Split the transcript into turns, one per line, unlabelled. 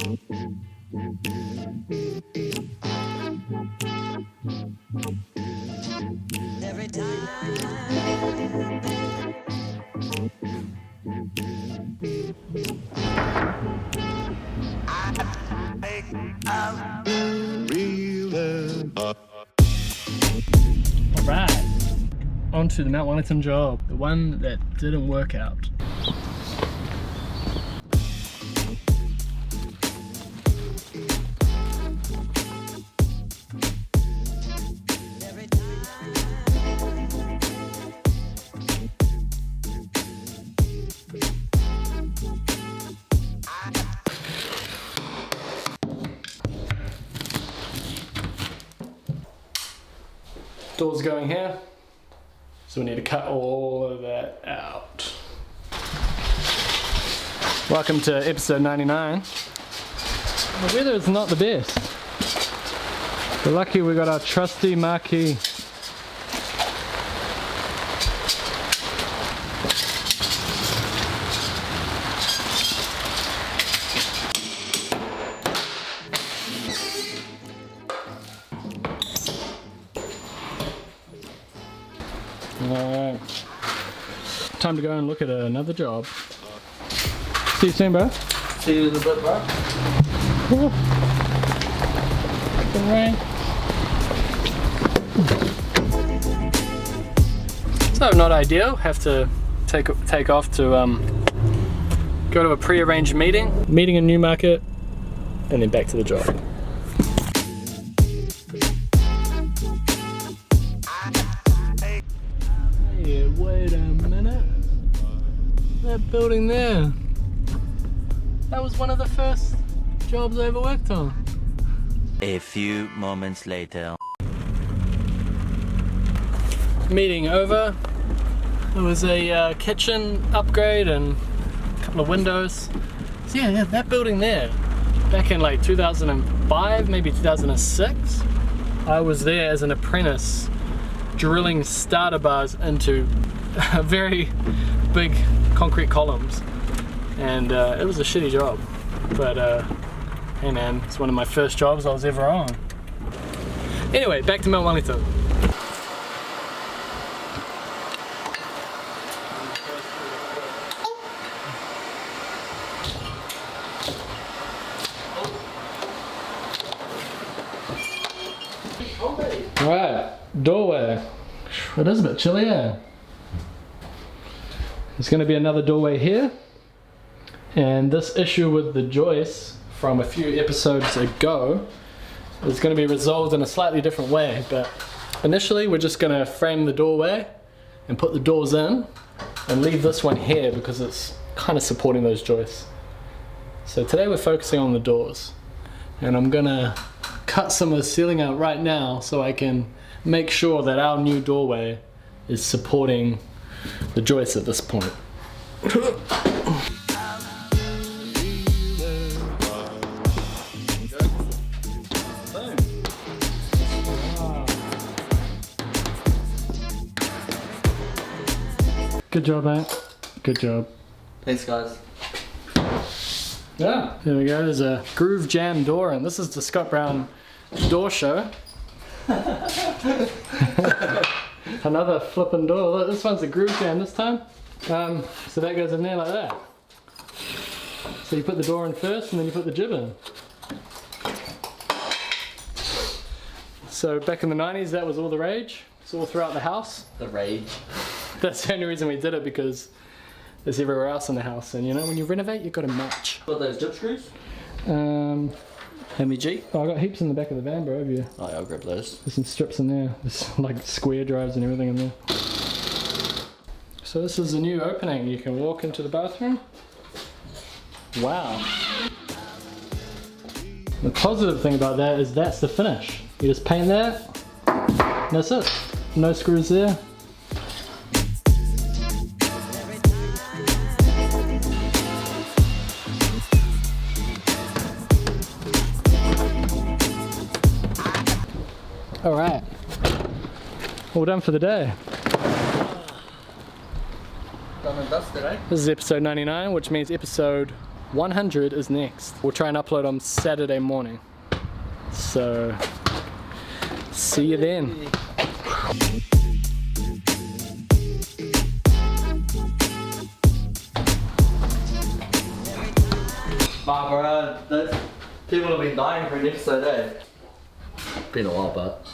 Every time I make a real
Alright, on to the Mount Wellington job, the one that didn't work out. Doors going here, so we need to cut all of that out. Welcome to episode 99. The weather is not the best. We're lucky we got our trusty marquee. Alright, time to go and look at another job. See you soon, bro.
See you in a bit, bro.
Good rain. So not ideal. Have to take off to go to a pre-arranged meeting in Newmarket, and then back to the job. Wait a minute. That building there. That was one of the first jobs I ever worked on.
A few moments later.
Meeting over. There was a kitchen upgrade and a couple of windows. So yeah, that building there. Back in like 2005, maybe 2006, I was there as an apprentice drilling starter bars into very big concrete columns, and it was a shitty job, but hey man, it's one of my first jobs I was ever on. Anyway, back to Mount Wellington. Alright, doorway. It is a bit chilly, yeah. There's going to be another doorway here, and this issue with the joists from a few episodes ago is going to be resolved in a slightly different way, but initially we're just going to frame the doorway and put the doors in and leave this one here because it's kind of supporting those joists. So today we're focusing on the doors, and I'm going to cut some of the ceiling out right now so I can make sure that our new doorway is supporting the joists at this point. Good job, mate. Good job.
Thanks, guys.
Yeah, there we go. There's a grooved-jamb door, and this is the Scott Brown door show. Another flipping door. Look, this one's a grooved-jamb this time. So that goes in there like that. So you put the door in first, and then you put the jib in. So back in the 90s, that was all the rage. It's all throughout the house.
The rage.
That's the only reason we did it, because there's everywhere else in the house, and you know, when you renovate, you've got to match.
What are those jib screws?
MEG. Oh, I got heaps in the back of the van, bro. Have you?
Oh, yeah, I'll grab those.
There's some strips in there. There's like square drives and everything in there. So this is the new opening. You can walk into the bathroom. Wow. The positive thing about that is that's the finish. You just paint that, and that's it. No screws there. Alright, all done for the day.
Done and dusted, eh?
This is episode 99, which means episode 100 is next. We'll try and upload on Saturday morning. So, see you then.
Barbara, those people have been dying for an episode, eh? Been a while, but